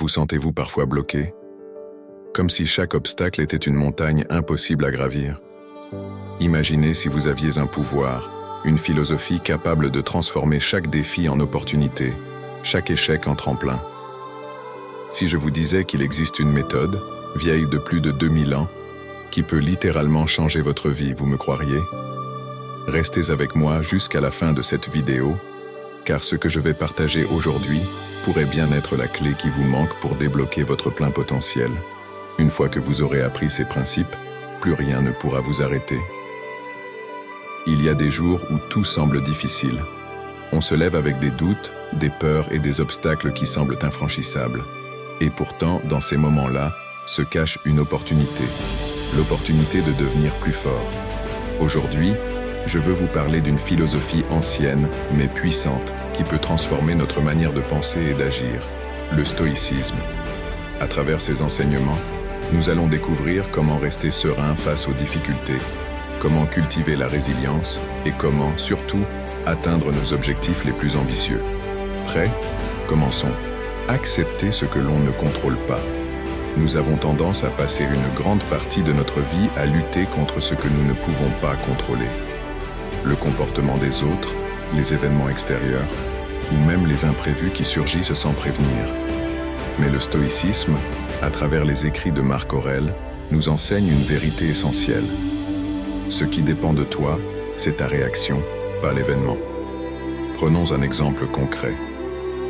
Vous sentez-vous parfois bloqué? Comme si chaque obstacle était une montagne impossible à gravir. Imaginez si vous aviez un pouvoir, une philosophie capable de transformer chaque défi en opportunité, chaque échec en tremplin. Si je vous disais qu'il existe une méthode, vieille de plus de 2000 ans, qui peut littéralement changer votre vie, vous me croiriez? Restez avec moi jusqu'à la fin de cette vidéo, car ce que je vais partager aujourd'hui pourrait bien être la clé qui vous manque pour débloquer votre plein potentiel. Une fois que vous aurez appris ces principes, plus rien ne pourra vous arrêter. Il y a des jours où tout semble difficile. On se lève avec des doutes, des peurs et des obstacles qui semblent infranchissables. Et pourtant, dans ces moments-là, se cache une opportunité. L'opportunité de devenir plus fort. Aujourd'hui, je veux vous parler d'une philosophie ancienne, mais puissante, qui peut transformer notre manière de penser et d'agir, le stoïcisme. À travers ces enseignements, nous allons découvrir comment rester serein face aux difficultés, comment cultiver la résilience et comment, surtout, atteindre nos objectifs les plus ambitieux. Prêts? Commençons. Accepter ce que l'on ne contrôle pas. Nous avons tendance à passer une grande partie de notre vie à lutter contre ce que nous ne pouvons pas contrôler. Le comportement des autres, les événements extérieurs, ou même les imprévus qui surgissent sans prévenir. Mais le stoïcisme, à travers les écrits de Marc Aurèle, nous enseigne une vérité essentielle. Ce qui dépend de toi, c'est ta réaction, pas l'événement. Prenons un exemple concret.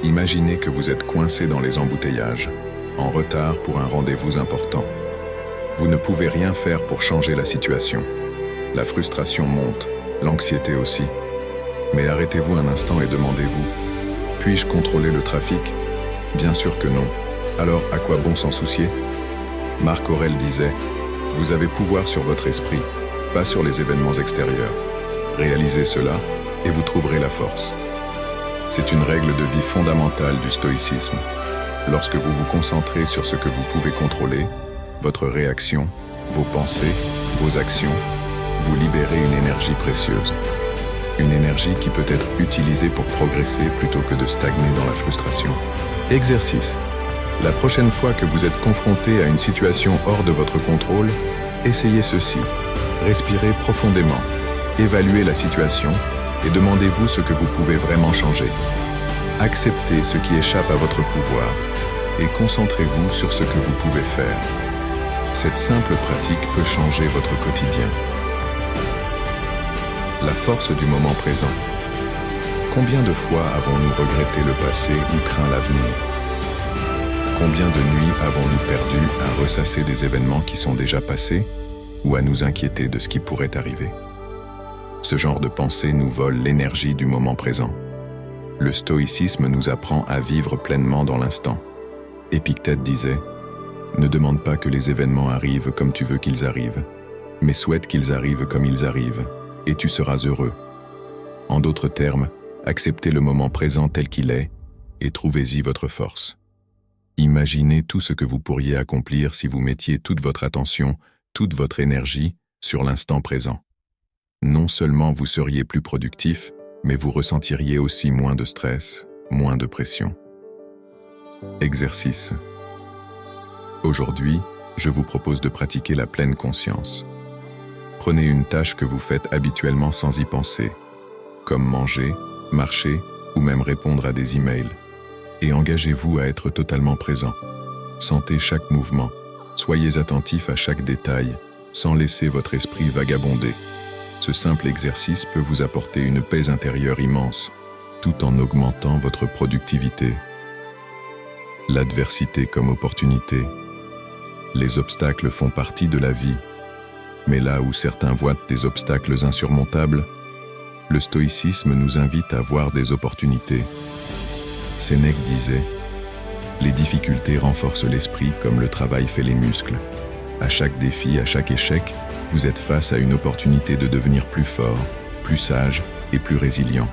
Imaginez que vous êtes coincé dans les embouteillages, en retard pour un rendez-vous important. Vous ne pouvez rien faire pour changer la situation. La frustration monte, l'anxiété aussi. Mais arrêtez-vous un instant et demandez-vous, puis-je contrôler le trafic? Bien sûr que non. Alors, à quoi bon s'en soucier? Marc Aurèle disait, vous avez pouvoir sur votre esprit, pas sur les événements extérieurs. Réalisez cela et vous trouverez la force. C'est une règle de vie fondamentale du stoïcisme. Lorsque vous vous concentrez sur ce que vous pouvez contrôler, votre réaction, vos pensées, vos actions, vous libérez une énergie précieuse. Une énergie qui peut être utilisée pour progresser plutôt que de stagner dans la frustration. Exercice. La prochaine fois que vous êtes confronté à une situation hors de votre contrôle, essayez ceci. Respirez profondément, évaluez la situation et demandez-vous ce que vous pouvez vraiment changer. Acceptez ce qui échappe à votre pouvoir et concentrez-vous sur ce que vous pouvez faire. Cette simple pratique peut changer votre quotidien. La force du moment présent. Combien de fois avons-nous regretté le passé ou craint l'avenir? Combien de nuits avons-nous perdu à ressasser des événements qui sont déjà passés ou à nous inquiéter de ce qui pourrait arriver? Ce genre de pensée nous vole l'énergie du moment présent. Le stoïcisme nous apprend à vivre pleinement dans l'instant. Épictète disait « Ne demande pas que les événements arrivent comme tu veux qu'ils arrivent, mais souhaite qu'ils arrivent comme ils arrivent, et tu seras heureux. » En d'autres termes, acceptez le moment présent tel qu'il est, et trouvez-y votre force. Imaginez tout ce que vous pourriez accomplir si vous mettiez toute votre attention, toute votre énergie sur l'instant présent. Non seulement vous seriez plus productif, mais vous ressentiriez aussi moins de stress, moins de pression. Exercice. Aujourd'hui, je vous propose de pratiquer la pleine conscience. Prenez une tâche que vous faites habituellement sans y penser, comme manger, marcher ou même répondre à des emails, et engagez-vous à être totalement présent. Sentez chaque mouvement, soyez attentif à chaque détail, sans laisser votre esprit vagabonder. Ce simple exercice peut vous apporter une paix intérieure immense, tout en augmentant votre productivité. L'adversité comme opportunité. Les obstacles font partie de la vie, mais là où certains voient des obstacles insurmontables, le stoïcisme nous invite à voir des opportunités. Sénèque disait « Les difficultés renforcent l'esprit comme le travail fait les muscles. À chaque défi, à chaque échec, vous êtes face à une opportunité de devenir plus fort, plus sage et plus résilient.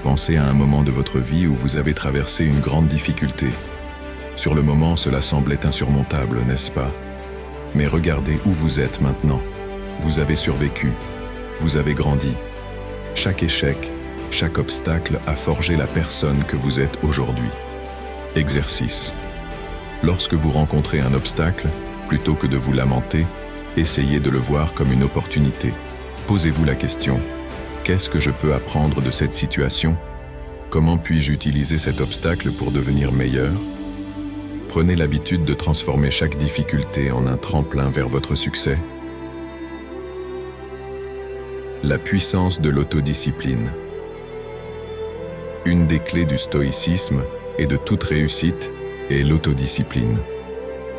Pensez à un moment de votre vie où vous avez traversé une grande difficulté. Sur le moment, cela semblait insurmontable, n'est-ce pas? Mais regardez où vous êtes maintenant. Vous avez survécu, vous avez grandi. Chaque échec, chaque obstacle a forgé la personne que vous êtes aujourd'hui. Exercice. Lorsque vous rencontrez un obstacle, plutôt que de vous lamenter, essayez de le voir comme une opportunité. Posez-vous la question, qu'est-ce que je peux apprendre de cette situation? Comment puis-je utiliser cet obstacle pour devenir meilleur? Prenez l'habitude de transformer chaque difficulté en un tremplin vers votre succès. La puissance de l'autodiscipline. Une des clés du stoïcisme et de toute réussite est l'autodiscipline.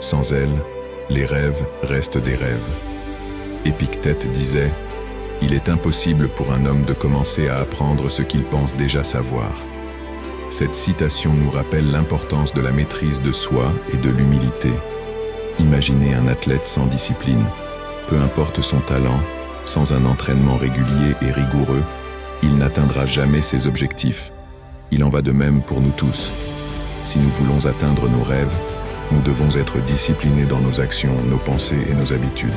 Sans elle, les rêves restent des rêves. Épictète disait « Il est impossible pour un homme de commencer à apprendre ce qu'il pense déjà savoir ». Cette citation nous rappelle l'importance de la maîtrise de soi et de l'humilité. Imaginez un athlète sans discipline. Peu importe son talent, sans un entraînement régulier et rigoureux, il n'atteindra jamais ses objectifs. Il en va de même pour nous tous. Si nous voulons atteindre nos rêves, nous devons être disciplinés dans nos actions, nos pensées et nos habitudes.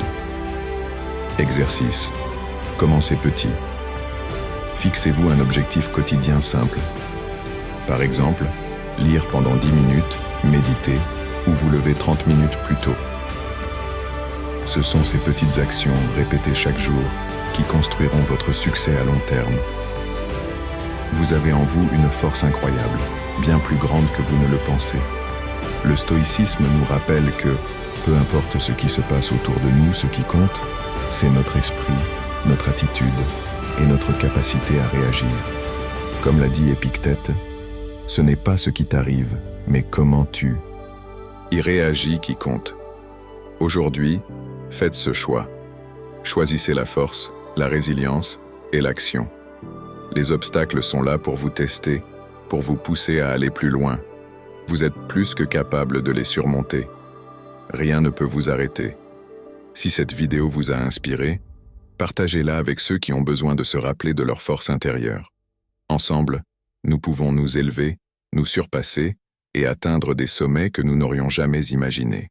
Exercice. Commencez petit. Fixez-vous un objectif quotidien simple. Par exemple, lire pendant 10 minutes, méditer ou vous lever 30 minutes plus tôt. Ce sont ces petites actions répétées chaque jour qui construiront votre succès à long terme. Vous avez en vous une force incroyable, bien plus grande que vous ne le pensez. Le stoïcisme nous rappelle que, peu importe ce qui se passe autour de nous, ce qui compte, c'est notre esprit, notre attitude et notre capacité à réagir. Comme l'a dit Épictète, ce n'est pas ce qui t'arrive, mais comment tu y réagis qui compte. Aujourd'hui, faites ce choix. Choisissez la force, la résilience et l'action. Les obstacles sont là pour vous tester, pour vous pousser à aller plus loin. Vous êtes plus que capable de les surmonter. Rien ne peut vous arrêter. Si cette vidéo vous a inspiré, partagez-la avec ceux qui ont besoin de se rappeler de leur force intérieure. Ensemble, nous pouvons nous élever, nous surpasser et atteindre des sommets que nous n'aurions jamais imaginés.